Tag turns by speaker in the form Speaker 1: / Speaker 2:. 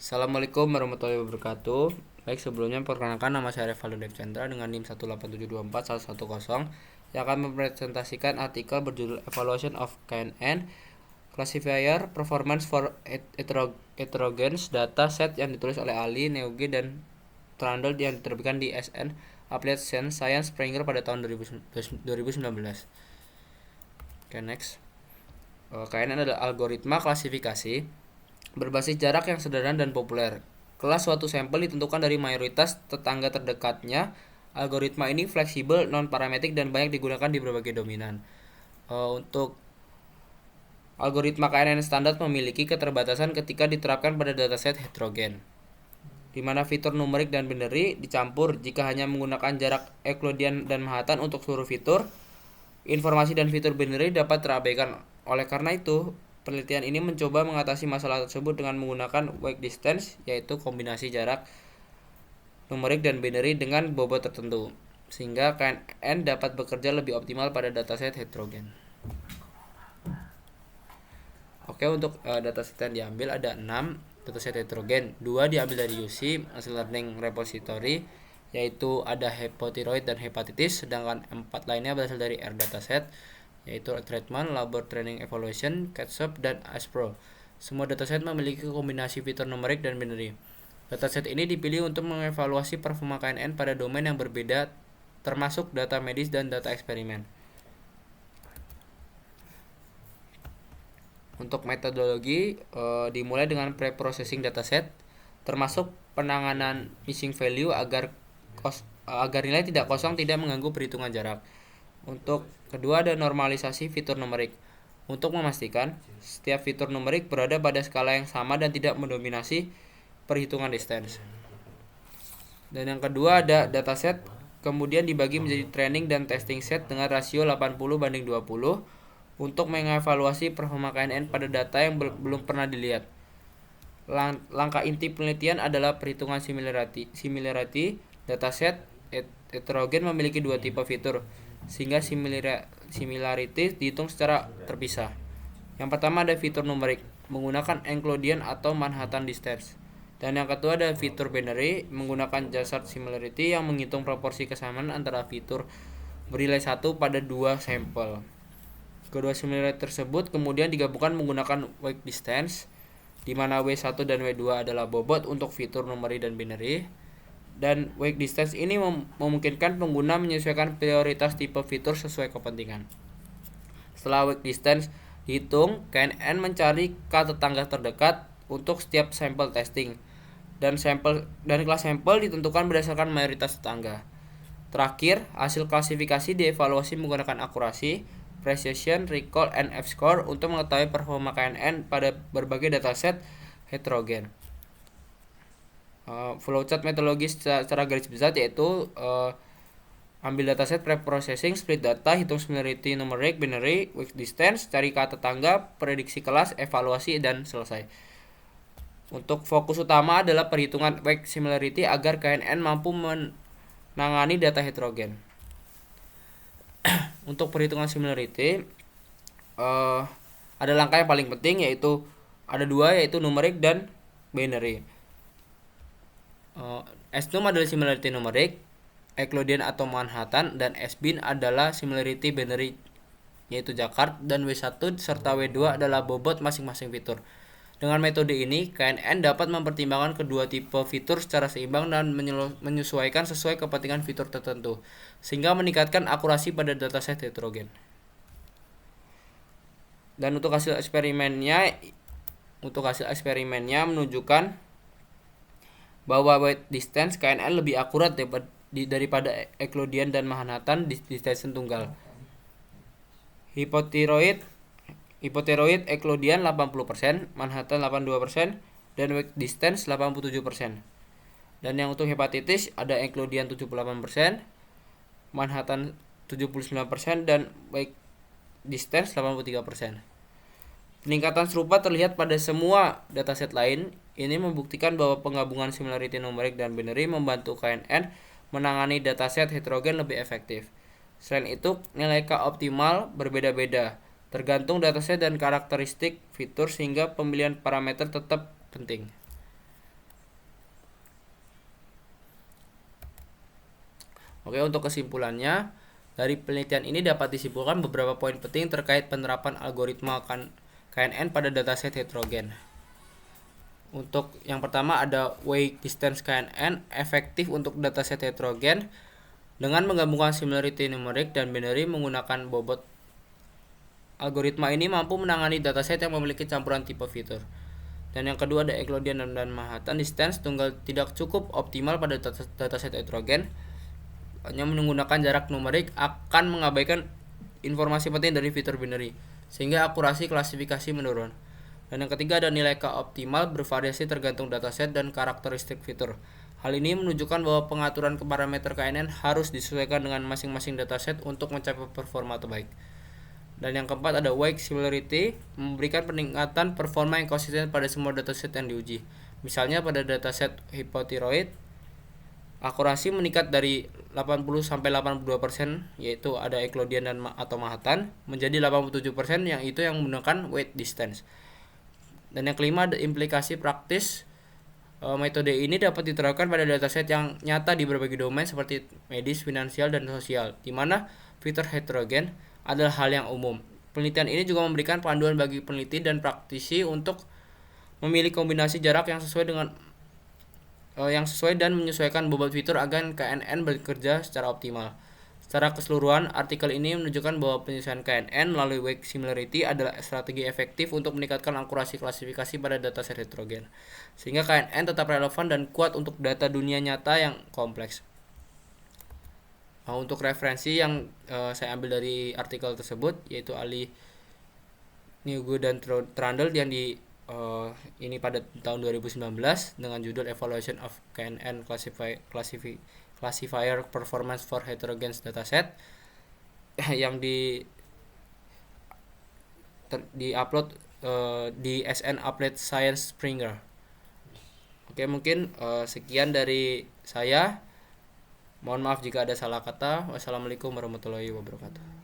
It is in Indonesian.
Speaker 1: Assalamualaikum warahmatullahi wabarakatuh. Baik, sebelumnya perkenalkan, nama saya Revaldo Devchandra dengan NIM 187241110 yang akan mempresentasikan artikel berjudul Evaluation of KNN Classifier Performance for Heterogeneous Data Set yang ditulis oleh Ali, Neuge, dan Trundle yang diterbitkan di SN Applied Science Springer pada tahun 2019. Oke, next. KNN adalah algoritma klasifikasi berbasis jarak yang sederhana dan populer. Kelas suatu sampel ditentukan dari mayoritas tetangga terdekatnya. Algoritma ini fleksibel, non-parametrik, dan banyak digunakan di berbagai dominan. Untuk algoritma KNN standar memiliki keterbatasan ketika diterapkan pada dataset heterogen, di mana fitur numerik dan binary dicampur. Jika hanya menggunakan jarak Euclidean dan Manhattan untuk seluruh fitur, informasi dan fitur binary dapat terabaikan. Oleh karena itu, penelitian ini mencoba mengatasi masalah tersebut dengan menggunakan weight distance, yaitu kombinasi jarak numerik dan binary dengan bobot tertentu, sehingga KNN dapat bekerja lebih optimal pada dataset heterogen. Oke, untuk dataset yang diambil ada 6 dataset heterogen. 2 diambil dari UC, Machine Learning Repository, yaitu ada hypothyroid dan hepatitis, sedangkan 4 lainnya berasal dari R dataset, yaitu Treatment, Labor Training Evaluation, Catsup, dan ASPRO. Semua dataset memiliki kombinasi fitur numerik dan binary. Dataset ini dipilih untuk mengevaluasi performa KNN pada domain yang berbeda, termasuk data medis dan data eksperimen. Untuk metodologi, dimulai dengan pre-processing dataset, termasuk penanganan missing value agar nilai tidak kosong tidak mengganggu perhitungan jarak. Untuk kedua, ada normalisasi fitur numerik, untuk memastikan setiap fitur numerik berada pada skala yang sama dan tidak mendominasi perhitungan distance. Dan yang kedua, ada dataset kemudian dibagi menjadi training dan testing set dengan rasio 80:20 untuk mengevaluasi performa KNN pada data yang belum pernah dilihat. Langkah inti penelitian adalah perhitungan similarity. Dataset heterogen memiliki dua tipe fitur, sehingga similarity dihitung secara terpisah. Yang pertama ada fitur numerik menggunakan Euclidean atau Manhattan distance, dan yang kedua ada fitur binary menggunakan Jasard similarity yang menghitung proporsi kesamaan antara fitur bernilai 1 pada 2 sampel. Kedua similarity tersebut kemudian digabungkan menggunakan weight distance, di mana W1 dan W2 adalah bobot untuk fitur numerik dan binary. Dan weight distance ini memungkinkan pengguna menyesuaikan prioritas tipe fitur sesuai kepentingan. Setelah weight distance dihitung, KNN mencari K tetangga terdekat untuk setiap sampel testing, dan kelas sampel ditentukan berdasarkan mayoritas tetangga. Terakhir, hasil klasifikasi dievaluasi menggunakan akurasi, precision, recall, and F-score untuk mengetahui performa KNN pada berbagai dataset heterogen. Flowchart metodologi secara garis besar yaitu ambil dataset pre-processing, split data, hitung similarity numerik, binary, weight distance, cari K tetangga, prediksi kelas, evaluasi, dan selesai. Untuk fokus utama adalah perhitungan weight similarity agar KNN mampu menangani data heterogen. Untuk perhitungan similarity, ada langkah yang paling penting, yaitu ada dua, yaitu numerik dan binary. SNUM adalah similarity numerik, Euclidean atau Manhattan, dan SBIN adalah similarity binary, yaitu Jaccard, dan W1 serta W2 adalah bobot masing-masing fitur. Dengan metode ini, KNN dapat mempertimbangkan kedua tipe fitur secara seimbang dan menyesuaikan sesuai kepentingan fitur tertentu, sehingga meningkatkan akurasi pada dataset heterogen. Dan untuk hasil eksperimennya menunjukkan bahwa weight distance KNN lebih akurat daripada Euclidean dan Manhattan distance tunggal. Hypothyroid Euclidean 80%, Manhattan 82%, dan weight distance 87%. Dan yang untuk hepatitis ada Euclidean 78%, Manhattan 79%, dan weight distance 83%. Peningkatan serupa terlihat pada semua dataset lain. Ini membuktikan bahwa penggabungan similarity numerik dan binary membantu KNN menangani dataset heterogen lebih efektif. Selain itu, nilai K optimal berbeda-beda, tergantung dataset dan karakteristik fitur, sehingga pemilihan parameter tetap penting. Oke, untuk kesimpulannya, dari penelitian ini dapat disimpulkan beberapa poin penting terkait penerapan algoritma KNN pada dataset heterogen. Untuk yang pertama ada weight distance KNN efektif untuk dataset heterogen dengan menggabungkan similarity numeric dan binary menggunakan bobot. Algoritma ini mampu menangani dataset yang memiliki campuran tipe fitur. Dan yang kedua ada Euclidean dan Manhattan distance tunggal tidak cukup optimal pada dataset heterogen. Hanya menggunakan jarak numerik akan mengabaikan informasi penting dari fitur binary sehingga akurasi klasifikasi menurun. Dan yang ketiga ada nilai K optimal bervariasi tergantung dataset dan karakteristik fitur. Hal ini menunjukkan bahwa pengaturan parameter KNN harus disesuaikan dengan masing-masing dataset untuk mencapai performa terbaik. Dan yang keempat ada weak similarity memberikan peningkatan performa yang konsisten pada semua dataset yang diuji. Misalnya pada dataset hipotiroid, akurasi meningkat dari 80-82% yaitu ada Euclidean dan atau Manhattan menjadi 87% yang itu yang menggunakan weight distance. Dan yang kelima ada implikasi praktis. Metode ini dapat diterapkan pada dataset yang nyata di berbagai domain seperti medis, finansial, dan sosial, di mana fitur heterogen adalah hal yang umum. Penelitian ini juga memberikan panduan bagi peneliti dan praktisi untuk memilih kombinasi jarak yang sesuai dan menyesuaikan bobot fitur agar KNN bekerja secara optimal. Secara keseluruhan, artikel ini menunjukkan bahwa penyesuaian KNN melalui weak similarity adalah strategi efektif untuk meningkatkan akurasi klasifikasi pada dataset heterogen, sehingga KNN tetap relevan dan kuat untuk data dunia nyata yang kompleks. Nah, untuk referensi yang saya ambil dari artikel tersebut yaitu Ali Newgo dan Trundle yang ini pada tahun 2019 dengan judul Evaluation of KNN Classifier Performance for Heterogeneous Dataset yang di-upload di SN Applied Science Springer. Oke, mungkin sekian dari saya. Mohon maaf jika ada salah kata. Wassalamualaikum warahmatullahi wabarakatuh.